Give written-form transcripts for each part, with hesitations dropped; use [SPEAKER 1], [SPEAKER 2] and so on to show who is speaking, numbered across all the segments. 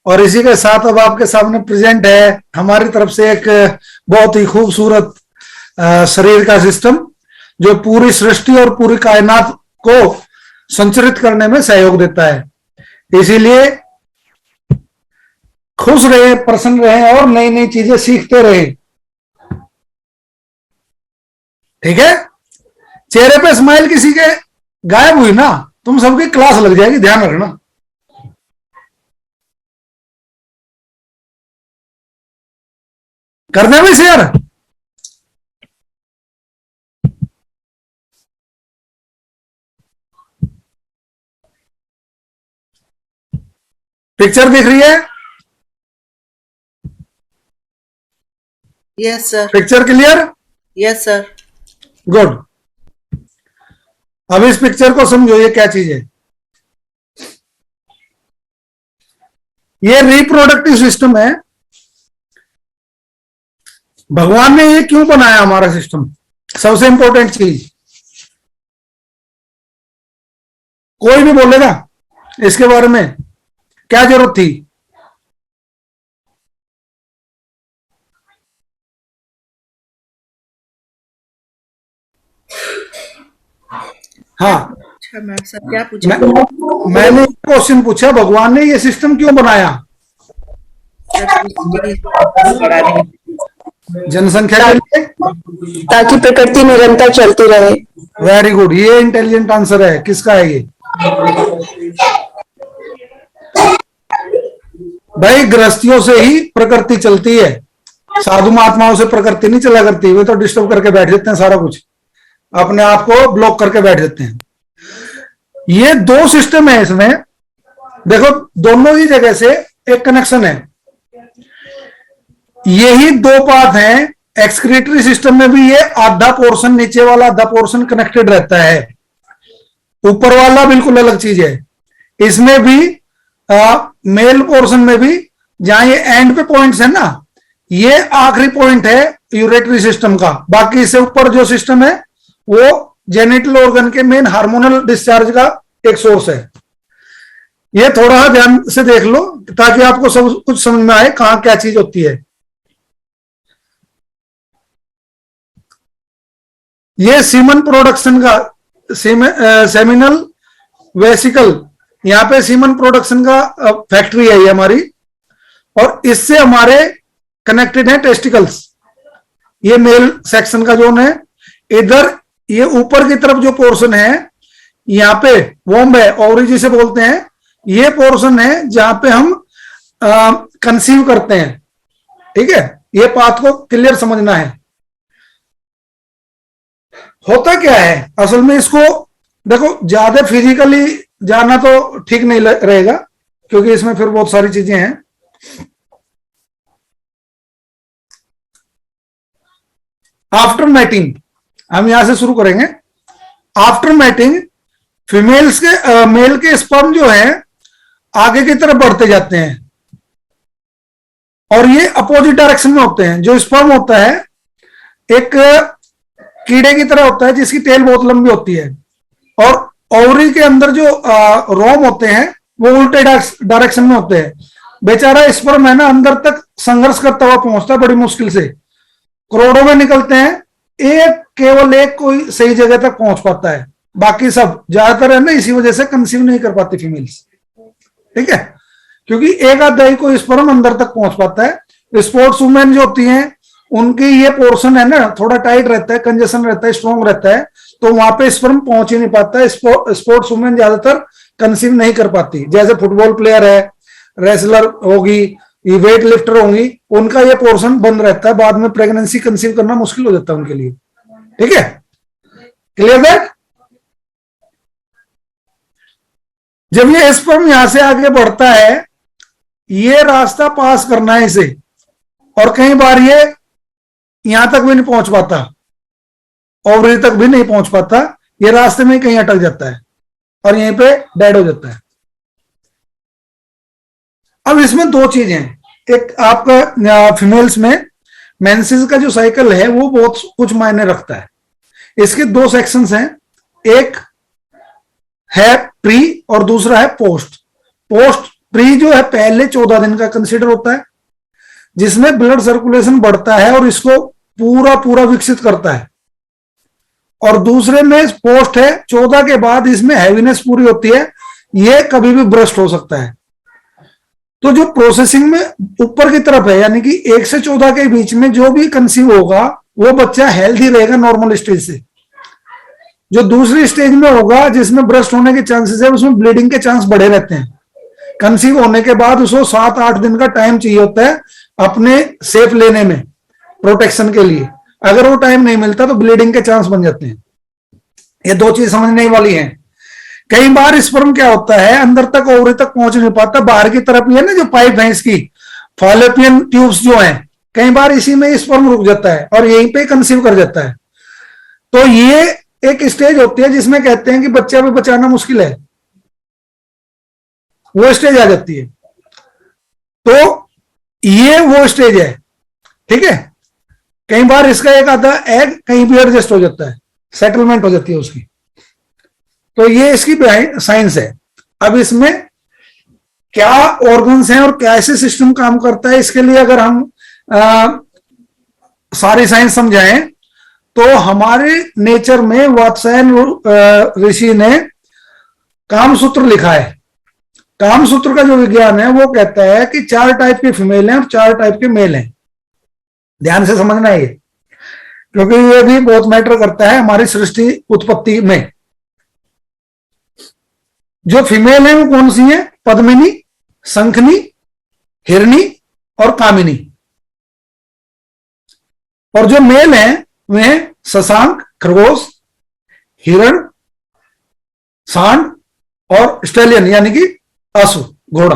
[SPEAKER 1] और इसी के साथ अब आपके सामने प्रेजेंट है हमारी तरफ से एक बहुत ही खूबसूरत शरीर का सिस्टम, जो पूरी सृष्टि और पूरी कायनात को संचरित करने में सहयोग देता है। इसीलिए खुश रहे, प्रसन्न रहे और नई नई चीजें सीखते रहे। ठीक है, चेहरे पे स्माइल किसी के गायब हुई ना, तुम सबकी क्लास लग जाएगी, ध्यान रखना। कर दे भाई शेयर। पिक्चर दिख रही है?
[SPEAKER 2] Yes sir.
[SPEAKER 1] Picture clear?
[SPEAKER 2] Yes sir.
[SPEAKER 1] Good. अब इस पिक्चर को समझो, ये क्या चीज है। ये रिप्रोडक्टिव सिस्टम है। भगवान ने ये क्यों बनाया हमारा सिस्टम? सबसे इंपॉर्टेंट चीज कोई भी बोलेगा इसके बारे में, क्या जरूरत थी? हाँ,
[SPEAKER 2] अच्छा मैम सर क्या पूछा?
[SPEAKER 1] मैंने क्वेश्चन पूछा, भगवान ने ये सिस्टम क्यों बनाया? जनसंख्या के लिए,
[SPEAKER 3] ताकि प्रकृति निरंतर चलती रहे।
[SPEAKER 1] वेरी गुड, ये इंटेलिजेंट आंसर है। किसका है ये? भाई गृहस्थियों से ही प्रकृति चलती है, साधु महात्माओं से प्रकृति नहीं चला करती। वे तो डिस्टर्ब करके बैठ जाते हैं, सारा कुछ अपने आप को ब्लॉक करके बैठ जाते हैं। ये दो सिस्टम है इसमें, देखो दोनों ही जगह से एक कनेक्शन है। यही दो पाथ हैं। एक्सक्रीटरी सिस्टम में भी ये आधा पोर्शन, नीचे वाला आधा पोर्शन कनेक्टेड रहता है, ऊपर वाला बिल्कुल अलग चीज है। इसमें भी मेल पोर्शन में भी, जहां ये एंड पे पॉइंट्स है ना, ये आखिरी पॉइंट है यूरेटरी सिस्टम का। बाकी इससे ऊपर जो सिस्टम है वो जेनिटल ऑर्गन के मेन हार्मोनल डिस्चार्ज का एक सोर्स है। ये थोड़ा ध्यान से देख लो ताकि आपको सब कुछ समझ में आए कहां क्या चीज होती है। ये सीमन प्रोडक्शन का सेमिनल वेसिकल, यहां पे सीमन प्रोडक्शन का फैक्ट्री है ये हमारी, और इससे हमारे कनेक्टेड है टेस्टिकल्स। ये मेल सेक्शन का जोन है। इधर ये ऊपर की तरफ जो पोर्शन है, यहां पे वोम्ब है, ओवरी जिसे बोलते हैं, ये पोर्शन है जहां पे हम कंसीव करते हैं। ठीक है, ये पाथ को क्लियर समझना है। होता क्या है असल में, इसको देखो ज्यादा फिजिकली जाना तो ठीक नहीं रहेगा, क्योंकि इसमें फिर बहुत सारी चीजें हैं। आफ्टर मैटिंग हम यहां से शुरू करेंगे। आफ्टर मैटिंग फीमेल्स के मेल के स्पर्म जो है आगे की तरफ बढ़ते जाते हैं, और ये अपोजिट डायरेक्शन में होते हैं। जो स्पर्म होता है एक कीड़े की तरह होता है जिसकी टेल बहुत लंबी होती है, और ओवरी के अंदर जो रोम होते हैं वो उल्टे डायरेक्शन में होते हैं। बेचारा स्पर्म है ना, अंदर तक संघर्ष करता हुआ पहुंचता है बड़ी मुश्किल से, करोड़ों में निकलते हैं, केवल एक कोई सही जगह तक पहुंच पाता है। बाकी सब ज्यादातर है ना, इसी वजह से कंसीव नहीं कर पाती फीमेल्स। ठीक है, क्योंकि एक आधा ही कोई स्पर्म अंदर तक पहुंच पाता है। स्पोर्ट्स वुमेन जो होती हैं उनकी ये पोर्शन है ना थोड़ा टाइट रहता है, कंजेशन रहता है, स्ट्रॉन्ग रहता है, तो वहां पे स्पर्म पहुंच ही नहीं पाता है। स्पोर्ट्स वुमेन ज्यादातर कंसीव नहीं कर पाती। जैसे फुटबॉल प्लेयर है, रेसलर होगी, वेट लिफ्टर होंगी, उनका ये पोर्शन बंद रहता है, बाद में प्रेगनेंसी कंसीव करना मुश्किल हो जाता है उनके लिए। ठीक है, क्लियर दैट? जब ये स्पर्म यहां से आगे बढ़ता है, ये रास्ता पास करना है इसे, और कई बार ये यहां तक भी नहीं पहुंच पाता, ओवरी तक भी नहीं पहुंच पाता, ये रास्ते में कहीं अटक जाता है और यहीं पे डेड हो जाता है। अब इसमें दो चीजें हैं। एक आपका फीमेल्स में मेंसेस का जो साइकिल है वो बहुत कुछ मायने रखता है। इसके दो सेक्शंस हैं, एक है प्री और दूसरा है पोस्ट। पोस्ट प्री जो है पहले 14 दिन का कंसीडर होता है, जिसमें ब्लड सर्कुलेशन बढ़ता है और इसको पूरा पूरा विकसित करता है। और दूसरे में पोस्ट है 14 के बाद, इसमें हैवीनेस पूरी होती है, ये कभी भी ब्रस्ट हो सकता है। तो जो प्रोसेसिंग में ऊपर की तरफ है, यानी कि 1 से 14 के बीच में जो भी कंसीव होगा वो बच्चा हेल्दी रहेगा नॉर्मल स्टेज से। जो दूसरी स्टेज में होगा जिसमें ब्रस्ट होने के चांसेस है, उसमें ब्लीडिंग के चांस बढ़े रहते हैं। कंसीव होने के बाद उसको 7-8 दिन का टाइम चाहिए होता है अपने सेफ लेने में, प्रोटेक्शन के लिए। अगर वो टाइम नहीं मिलता तो ब्लीडिंग के चांस बन जाते हैं। ये दो चीज समझने वाली है। कई बार स्पर्म क्या होता है अंदर तक, ओवरी तक पहुंच नहीं पाता, बाहर की तरफ ही है ना जो पाइप है इसकी, फॉलोपियन ट्यूब्स जो हैं, कई बार इसी में स्पर्म रुक जाता है और यहीं पे कंसीव कर जाता है। तो ये एक स्टेज होती है जिसमें कहते हैं कि बच्चा भी बचाना मुश्किल है, वो स्टेज आ जाती है। तो ये वो स्टेज है, ठीक है। कई बार इसका एक आधा एग कहीं भी एडजस्ट हो जाता है, सेटलमेंट हो जाती है उसकी। तो ये इसकी साइंस है। अब इसमें क्या ऑर्गन्स हैं और कैसे सिस्टम काम करता है, इसके लिए अगर हम सारी साइंस समझाएं तो हमारे नेचर में वात्सायन ऋषि ने कामसूत्र लिखा है। कामसूत्र का जो विज्ञान है वो कहता है कि 4 टाइप के फीमेल हैं और 4 टाइप के मेल हैं। ध्यान से समझना है ये, क्योंकि ये भी बहुत मैटर करता है हमारी सृष्टि उत्पत्ति में। जो फीमेल है वो कौन सी है? पद्मिनी, शंखनी, हिरणी और कामिनी। और जो मेल हैं वे शशांक, खरगोश, हिरण, सांड और स्टेलियन यानी कि असु, घोड़ा।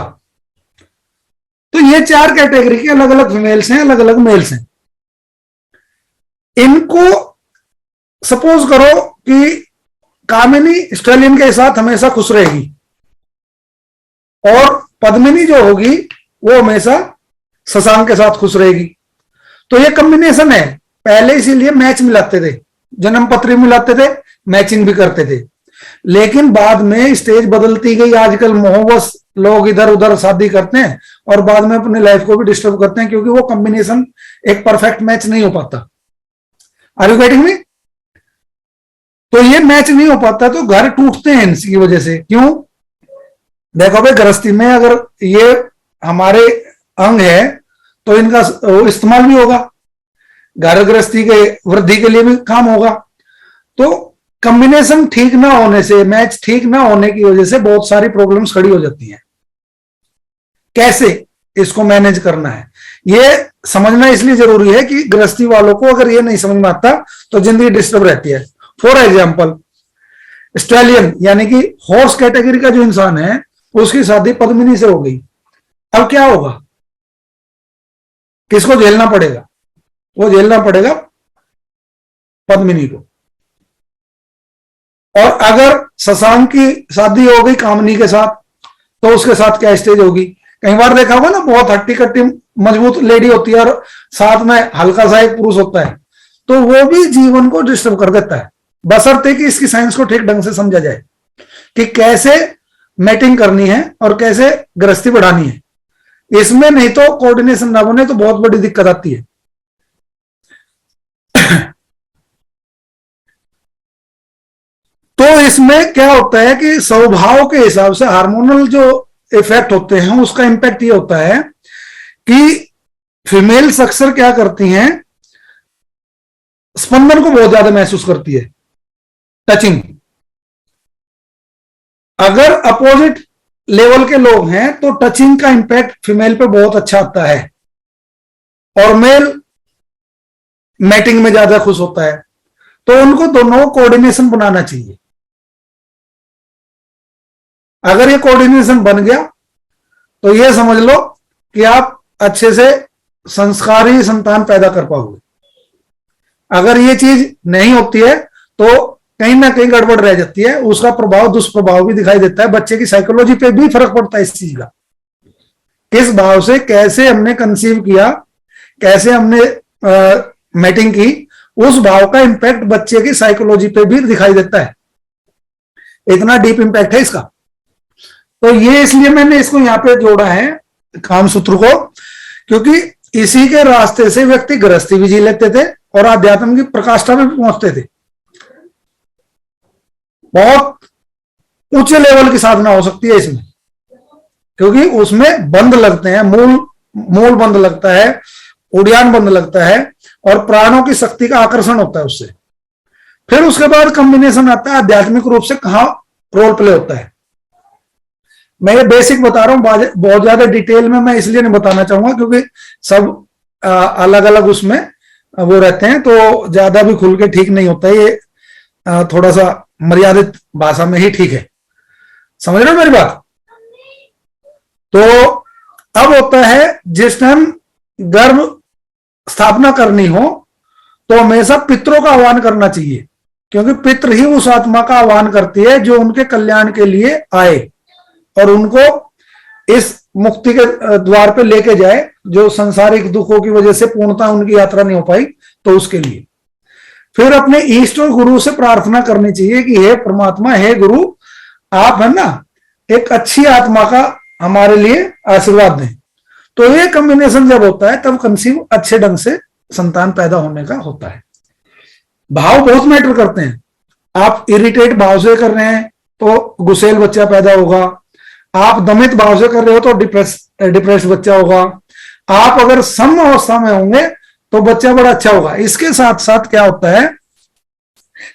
[SPEAKER 1] तो ये 4 कैटेगरी के अलग अलग फीमेल्स हैं, अलग अलग मेल्स हैं। इनको सपोज करो कि कामिनी स्टेलियन के साथ हमेशा खुश रहेगी और पद्मिनी जो होगी वो हमेशा शशांक के साथ खुश रहेगी। तो ये कॉम्बिनेशन है। पहले इसीलिए मैच मिलाते थे, जन्म पत्री मिलाते थे, मैचिंग भी करते थे। लेकिन बाद में स्टेज बदलती गई। आजकल मोहवश लोग इधर उधर शादी करते हैं और बाद में अपनी लाइफ को भी डिस्टर्ब करते हैं, क्योंकि वो कॉम्बिनेशन एक परफेक्ट मैच नहीं हो पाता। Are you getting me? तो ये मैच नहीं हो पाता तो घर टूटते हैं इसकी वजह से। क्यों? देखो भाई, गृहस्थी में अगर ये हमारे अंग है तो इनका इस्तेमाल भी होगा, घर गृहस्थी के वृद्धि के लिए भी काम होगा। तो कॉम्बिनेशन ठीक ना होने से, मैच ठीक ना होने की वजह से बहुत सारी प्रॉब्लम्स खड़ी हो जाती हैं। कैसे इसको मैनेज करना है ये समझना इसलिए जरूरी है कि गृहस्थी वालों को अगर ये नहीं समझ में आता तो जिंदगी डिस्टर्ब रहती है। फॉर एग्जाम्पल, स्टैलियन यानी कि हॉर्स कैटेगरी का जो इंसान है उसकी शादी पद्मिनी से हो गई। अब क्या होगा? किसको झेलना पड़ेगा? वो झेलना पड़ेगा पद्मिनी को। और अगर शशांक की शादी हो गई कामनी के साथ तो उसके साथ क्या स्टेज होगी? कई बार देखा होगा ना, बहुत हट्टी कट्टी मजबूत लेडी होती है और साथ में हल्का सा एक पुरुष होता है, तो वो भी जीवन को डिस्टर्ब कर देता है। बशर्ते कि इसकी साइंस को ठीक ढंग से समझा जाए कि कैसे मैटिंग करनी है और कैसे गृहस्थी बढ़ानी है। इसमें नहीं तो कोऑर्डिनेशन ना बने तो बहुत बड़ी दिक्कत आती है। तो इसमें क्या होता है कि स्वभाव के हिसाब से हार्मोनल जो इफेक्ट होते हैं उसका इंपैक्ट ये होता है कि फीमेल्स अक्सर क्या करती हैं, स्पंदन को बहुत ज्यादा महसूस करती है, टचिंग। अगर अपोजिट लेवल के लोग हैं तो टचिंग का इंपैक्ट फीमेल पे बहुत अच्छा आता है और मेल मैटिंग में ज्यादा खुश होता है। तो उनको दोनों कोऑर्डिनेशन बनाना चाहिए। अगर ये कोऑर्डिनेशन बन गया तो ये समझ लो कि आप अच्छे से संस्कारी संतान पैदा कर पाओगे। अगर ये चीज नहीं होती है तो कहीं ना कहीं गड़बड़ रह जाती है, उसका प्रभाव दुष्प्रभाव भी दिखाई देता है। बच्चे की साइकोलॉजी पे भी फर्क पड़ता है इस चीज का। किस भाव से कैसे हमने कंसीव किया, कैसे हमने मैटिंग की, उस भाव का इंपैक्ट बच्चे की साइकोलॉजी पे भी दिखाई देता है। इतना डीप इंपैक्ट है इसका। तो ये इसलिए मैंने इसको यहाँ पे जोड़ा है काम सूत्र को, क्योंकि इसी के रास्ते से व्यक्ति गृहस्थी भी जी लेते थे और आध्यात्म की प्रकाष्ठा में भी पहुंचते थे। बहुत ऊंचे लेवल की साधना हो सकती है इसमें, क्योंकि उसमें बंध लगते हैं, मूल बंध लगता है, उड़ियान बंध लगता है और प्राणों की शक्ति का आकर्षण होता है उससे। फिर उसके बाद कॉम्बिनेशन आता है आध्यात्मिक रूप से कहां रोल प्ले होता है। मैं ये बेसिक बता रहा हूं, बहुत ज्यादा डिटेल में मैं इसलिए नहीं बताना चाहूंगा क्योंकि सब अलग अलग उसमें वो रहते हैं, तो ज्यादा भी खुल के ठीक नहीं होता है। ये थोड़ा सा मर्यादित भाषा में ही ठीक है, समझ रहे हो मेरी बात। तो अब होता है जिस टाइम गर्भ स्थापना करनी हो तो हमेशा पितरों का आह्वान करना चाहिए, क्योंकि पितृ ही उस आत्मा का आह्वान करती है जो उनके कल्याण के लिए आए और उनको इस मुक्ति के द्वार पे लेके जाए, जो संसारिक दुखों की वजह से पूर्णता उनकी यात्रा नहीं हो पाई, तो उसके लिए फिर अपने ईष्ट और गुरु से प्रार्थना करनी चाहिए कि हे परमात्मा, हे गुरु, आप है ना एक अच्छी आत्मा का हमारे लिए आशीर्वाद दें। तो ये कॉम्बिनेशन जब होता है तब कंसीव अच्छे ढंग से संतान पैदा होने का होता है। भाव बहुत मैटर करते हैं। आप इरिटेट भाव से कर रहे हैं तो गुस्सेल बच्चा पैदा होगा, आप दमित भाव से कर रहे हो तो डिप्रेस बच्चा होगा, आप अगर सम अवस्था में होंगे तो बच्चा बड़ा अच्छा होगा। इसके साथ साथ क्या होता है,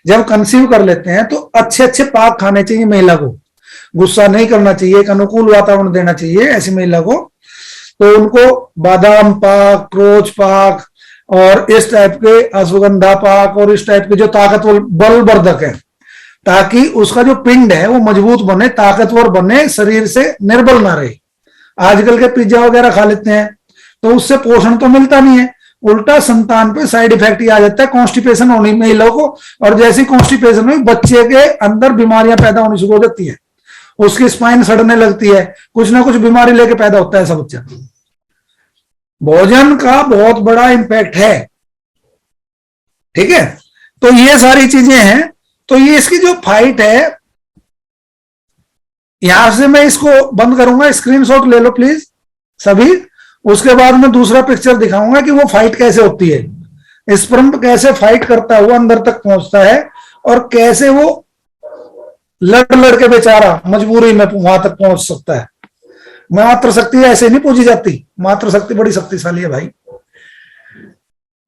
[SPEAKER 1] जब कंसीव कर लेते हैं तो अच्छे अच्छे पाक खाने चाहिए महिला को, गुस्सा नहीं करना चाहिए, एक अनुकूल वातावरण देना चाहिए ऐसी महिला को। तो उनको बादाम पाक, क्रोच पाक और इस टाइप के अश्वगंधा पाक और इस टाइप के जो ताकतवर बलवर्धक है, ताकि उसका जो पिंड है वो मजबूत बने, ताकतवर बने, शरीर से निर्बल ना रहे। आजकल के पिज्जा वगैरह खा लेते हैं तो उससे पोषण तो मिलता नहीं है, उल्टा संतान पे साइड इफेक्ट ही आ जाता है, कॉन्स्टिपेशन होनी महिलाओं को। और जैसी कॉन्स्टिपेशन हुई बच्चे के अंदर बीमारियां पैदा होनी शुरू हो जाती है, उसकी स्पाइन सड़ने लगती है, कुछ ना कुछ बीमारी लेके पैदा होता है ऐसा बच्चा। भोजन का बहुत बड़ा इंपैक्ट है, ठीक है। तो ये सारी चीजें हैं। तो ये इसकी जो फाइट है, यहां से मैं इसको बंद करूंगा, स्क्रीनशॉट ले लो प्लीज सभी। उसके बाद मैं दूसरा पिक्चर दिखाऊंगा कि वो फाइट कैसे होती है, स्पर्म कैसे फाइट करता हुआ अंदर तक पहुंचता है और कैसे वो लड़ के बेचारा मजबूरी में वहां तक पहुंच सकता है। मातृ शक्ति ऐसे नहीं पूजी जाती, मातृ शक्ति बड़ी शक्तिशाली है भाई,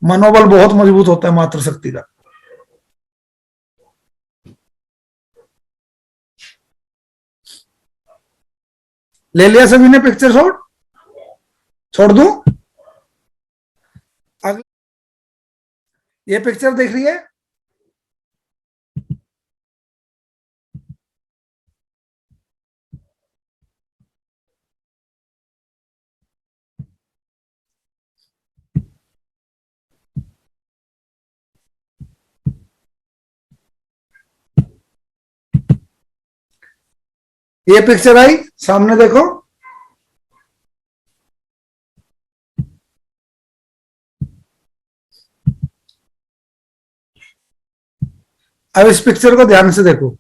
[SPEAKER 1] मनोबल बहुत मजबूत होता है मातृ शक्ति का। ले लिया सभी ने पिक्चर शॉट, छोड़ दूं? ये पिक्चर देख रही है, ये पिक्चर आई सामने देखो। अब इस पिक्चर को ध्यान से देखो,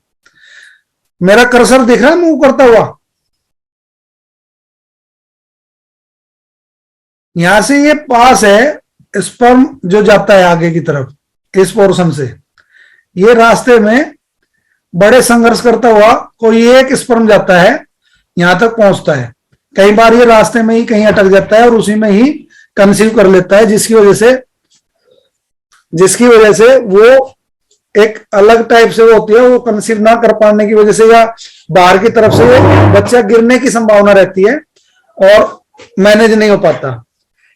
[SPEAKER 1] मेरा कर्सर दिख रहा है मूव करता हुआ। यहां से ये पास है स्पर्म जो जाता है आगे की तरफ, इस पोर्शन से ये रास्ते में बड़े संघर्ष करता हुआ कोई एक स्पर्म जाता है, यहां तक पहुंचता है। कई बार ये रास्ते में ही कहीं अटक जाता है और उसी में ही कंसीव कर लेता है, जिसकी वजह से वो एक अलग टाइप से वो होती है, वो कंसीव ना कर पाने की वजह से या बाहर की तरफ से बच्चा गिरने की संभावना रहती है और मैनेज नहीं हो पाता,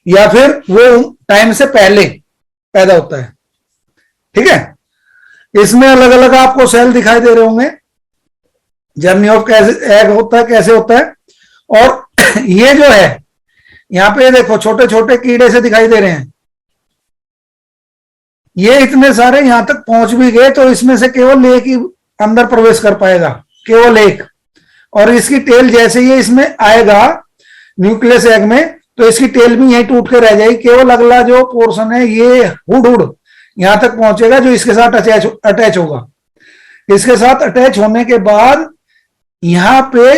[SPEAKER 1] या फिर वो टाइम से पहले पैदा होता है, ठीक है। इसमें अलग अलग आपको सेल दिखाई दे रहे होंगे, जर्नी ऑफ कैसे एग होता है, कैसे होता है। और ये जो है यहां पे देखो छोटे छोटे कीड़े से दिखाई दे रहे हैं, ये इतने सारे यहां तक पहुंच भी गए तो इसमें से केवल एक ही अंदर प्रवेश कर पाएगा, केवल एक। और इसकी टेल जैसे ही इसमें आएगा न्यूक्लियस एग में तो इसकी टेल भी यहीं टूट के रह जाएगी, केवल अगला जो पोर्शन है ये हुड यहां तक पहुंचेगा जो इसके साथ अटैच होगा। इसके साथ अटैच होने के बाद यहां पे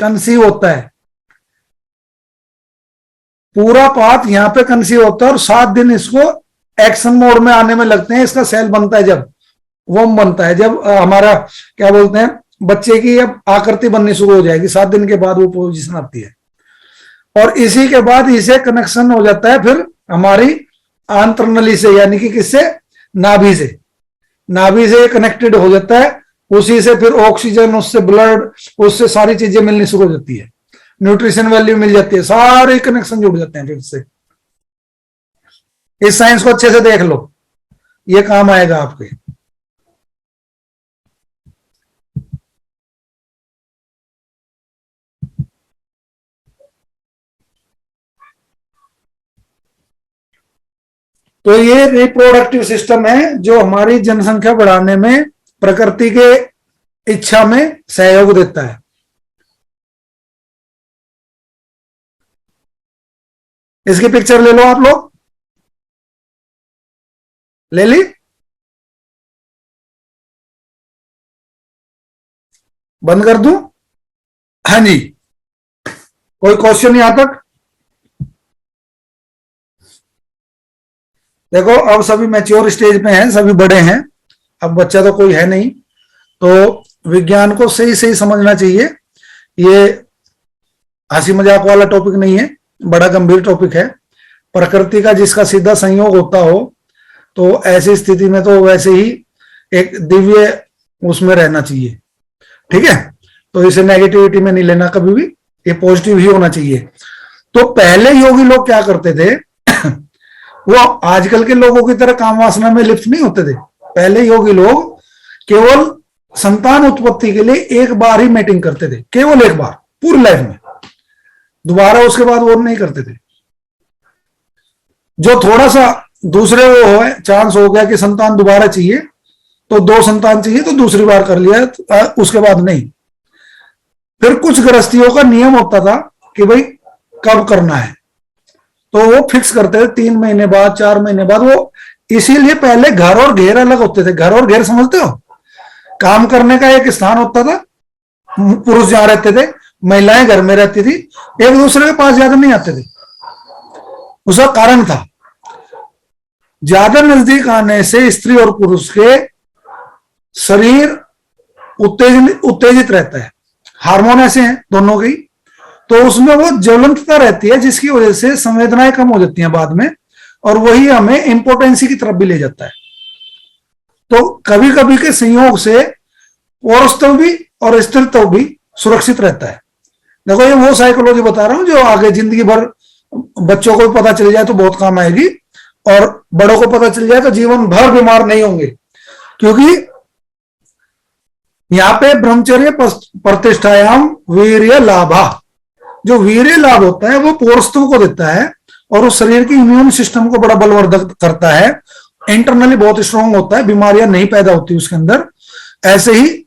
[SPEAKER 1] कंसीव होता है, पूरा पाथ यहां पे कंसीव होता है और 7 दिन इसको एक्शन मोड में आने में लगते हैं। इसका सेल बनता है जब वोम बनता है, जब हमारा क्या बोलते हैं बच्चे की अब आकृति बननी शुरू हो जाएगी, 7 दिन के बाद वो पोजीशन आती है। और इसी के बाद इसे कनेक्शन हो जाता है फिर हमारी आंतरनली से, यानी कि किससे, नाभि से। नाभि से कनेक्टेड हो जाता है, उसी से फिर ऑक्सीजन, उससे ब्लड, उससे सारी चीजें मिलनी शुरू हो जाती है, न्यूट्रिशन वैल्यू मिल जाती है, सारे कनेक्शन जुड़ जाते हैं फिर से। इस साइंस को अच्छे से देख लो, ये काम आएगा आपके। तो ये रिप्रोडक्टिव सिस्टम है जो हमारी जनसंख्या बढ़ाने में प्रकृति के इच्छा में सहयोग देता है। इसकी पिक्चर ले लो आप लोग, ले ली, बंद कर दूं? हाँ जी, कोई क्वेश्चन यहां तक? देखो अब सभी मैच्योर स्टेज पे हैं, सभी बड़े हैं, अब बच्चा तो कोई है नहीं, तो विज्ञान को सही सही समझना चाहिए। ये हंसी मजाक वाला टॉपिक नहीं है, बड़ा गंभीर टॉपिक है। प्रकृति का जिसका सीधा संयोग होता हो तो ऐसी स्थिति में तो वैसे ही एक दिव्य उसमें रहना चाहिए, ठीक है। तो इसे नेगेटिविटी में नहीं लेना कभी भी, ये पॉजिटिव ही होना चाहिए। तो पहले योगी लोग क्या करते थे वो आजकल के लोगों की तरह काम वासना में लिप्त नहीं होते थे। पहले योगी लोग केवल संतान उत्पत्ति के लिए एक बार ही मीटिंग करते थे, केवल एक बार पूरी लाइफ में, दोबारा उसके बाद वो नहीं करते थे। जो थोड़ा सा दूसरे वो है चांस हो गया कि संतान दोबारा चाहिए, तो 2 संतान चाहिए तो दूसरी बार कर लिया, उसके बाद नहीं। फिर कुछ गृहस्थियों का नियम होता था कि भाई कब करना है, तो वो फिक्स करते थे 3 महीने बाद, 4 महीने बाद। वो इसीलिए पहले घर और घेर अलग होते थे। घर और घेर समझते हो? काम करने का एक स्थान होता था, पुरुष जहां रहते थे, महिलाएं घर में रहती थी, एक दूसरे के पास ज्यादा नहीं आते थे। उसका कारण था ज्यादा नजदीक आने से स्त्री और पुरुष के शरीर उत्तेजित रहता है, हार्मोन ऐसे हैं दोनों की, तो उसमें वो ज्वलंतता रहती है जिसकी वजह से संवेदनाएं कम हो जाती हैं बाद में, और वही हमें इंपोर्टेंसी की तरफ भी ले जाता है। तो कभी कभी के संयोग से पौरस्तव भी और स्त्रीत्व भी सुरक्षित रहता है। देखो ये वो साइकोलॉजी बता रहा हूं जो आगे जिंदगी भर बच्चों को पता चल जाए तो बहुत काम आएगी, और बड़ों को पता चल जाए तो जीवन भर बीमार नहीं होंगे। क्योंकि यहां पे ब्रह्मचर्य प्रतिष्ठायाम वीर्य लाभा, जो वीर्य लाभ होता है वो पौरस्तव को देता है और उस शरीर की इम्यून सिस्टम को बड़ा बलवर्धक करता है, इंटरनली बहुत स्ट्रांग होता है, बीमारियां नहीं पैदा होती उसके अंदर। ऐसे ही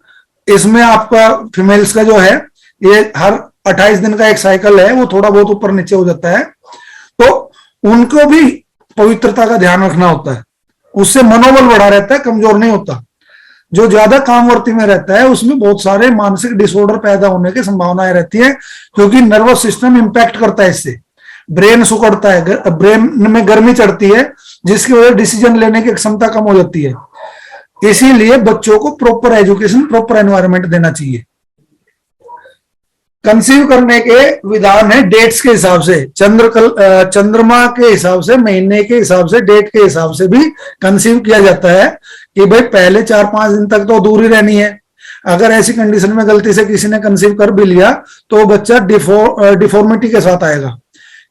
[SPEAKER 1] इसमें आपका फीमेल्स का जो है ये हर 28 दिन का एक साइकिल है, वो थोड़ा बहुत ऊपर नीचे हो जाता है, तो उनको भी पवित्रता का ध्यान रखना होता है। उससे मनोबल बढ़ा रहता है, कमजोर नहीं होता। जो ज्यादा कामवर्ती में रहता है उसमें बहुत सारे मानसिक डिसऑर्डर पैदा होने की संभावनाएं रहती है, क्योंकि नर्वस सिस्टम इंपैक्ट करता है, इससे ब्रेन सुकड़ता है, ब्रेन में गर्मी चढ़ती है, जिसकी वजह डिसीजन लेने की क्षमता कम हो जाती है। इसीलिए बच्चों को प्रॉपर एजुकेशन, प्रॉपर एनवायरनमेंट देना चाहिए। कंसीव करने के विधान है डेट्स के हिसाब से, चंद्रमा के हिसाब से, महीने के हिसाब से, डेट के हिसाब से भी कंसीव किया जाता है कि भाई पहले 4-5 दिन तक तो दूर ही रहनी है। अगर ऐसी कंडीशन में गलती से किसी ने कंसीव कर भी लिया तो वो बच्चा डिफॉर्मिटी के साथ आएगा।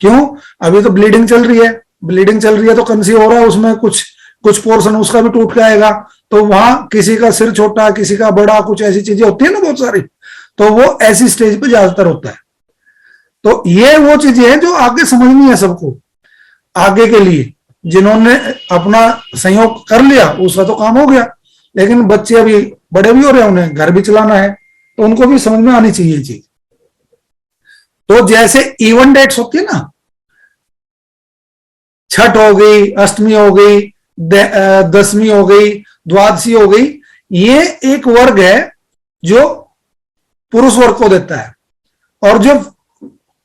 [SPEAKER 1] क्यों? अभी तो ब्लीडिंग चल रही है, ब्लीडिंग चल रही है तो कंसीव हो रहा है, उसमें कुछ पोर्शन उसका भी टूट के आएगा, तो वहां किसी का सिर छोटा, किसी का बड़ा, कुछ ऐसी चीजें होती है ना बहुत सारी, तो वो ऐसी स्टेज पे ज्यादातर होता है। तो ये वो चीजें हैं जो आगे समझनी है सबको, आगे के लिए। जिन्होंने अपना संयोग कर लिया उसका तो काम हो गया, लेकिन बच्चे अभी बड़े भी हो रहे हैं, उन्हें घर भी चलाना है, तो उनको भी समझ में आनी चाहिए चीज। तो जैसे इवन डेट्स होती है ना, छठ हो गई, अष्टमी हो गई, दसवीं हो गई, द्वादशी हो गई, ये एक वर्ग है जो पुरुष वर्ग को देता है, और जो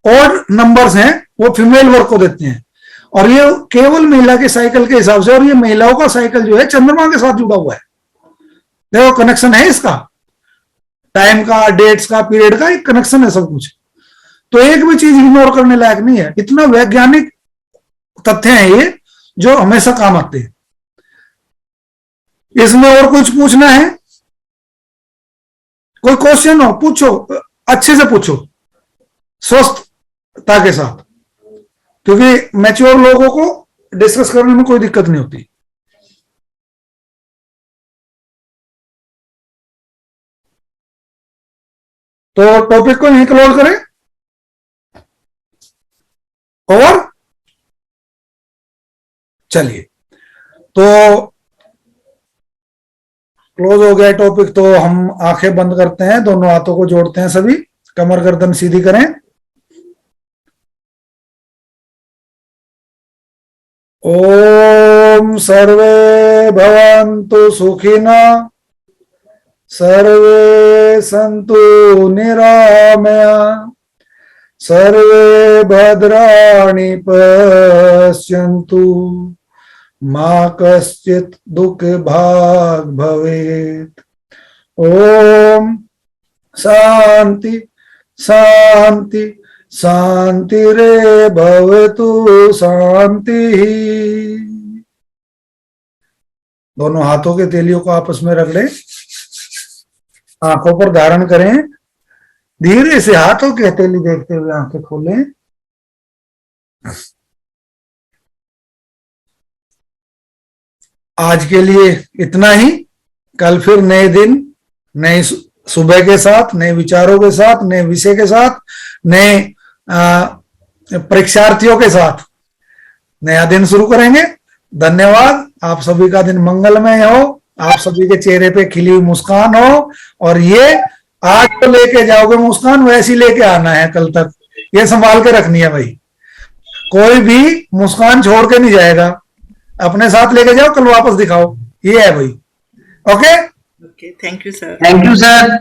[SPEAKER 1] ऑड नंबर्स हैं वो फीमेल वर्ग को देते हैं। और ये केवल महिला के साइकिल के हिसाब से, और ये महिलाओं का साइकिल जो है चंद्रमा के साथ जुड़ा हुआ है। देखो कनेक्शन है इसका, टाइम का, डेट्स का, पीरियड का एक कनेक्शन है सब कुछ। तो एक भी चीज इग्नोर करने लायक नहीं है। इतना वैज्ञानिक तथ्य है ये जो हमेशा काम आते हैं। इसमें और कुछ पूछना है? कोई क्वेश्चन हो पूछो, अच्छे से पूछो, स्वस्थता के साथ, क्योंकि मैच्योर लोगों को डिस्कस करने में कोई दिक्कत नहीं होती। तो टॉपिक को यहीं क्लोज करें और चलिए, तो क्लोज हो गया टॉपिक। तो हम आंखें बंद करते हैं, दोनों हाथों को जोड़ते हैं, सभी कमर गर्दन सीधी करें। ओम सर्वे भवन्तु सुखिनः, सर्वे सन्तु निरामया, सर्वे भद्राणि पश्यन्तु, मा कश्चित् दुःख भाग् भवेत्। ओम शांति शांति शांतिरे भवतु शांति। दोनों हाथों के तेलियों को आपस में रख लें, आंखों पर धारण करें, धीरे से हाथों की हथेली देखते हुए आंखें खोलें। आज के लिए इतना ही। कल फिर नए दिन, नए सुबह के साथ, नए विचारों के साथ, नए विषय के साथ, नए परीक्षार्थियों के साथ नया दिन शुरू करेंगे। धन्यवाद। आप सभी का दिन मंगलमय हो, आप सभी के चेहरे पे खिली हुई मुस्कान हो, और ये आज तो लेके जाओगे मुस्कान, वैसी लेके आना है कल तक, ये संभाल के रखनी है भाई। कोई भी मुस्कान छोड़ के नहीं जाएगा, अपने साथ लेके जाओ, कल वापस दिखाओ, ये है भाई। Okay,
[SPEAKER 2] okay, thank you sir.
[SPEAKER 4] Thank you sir.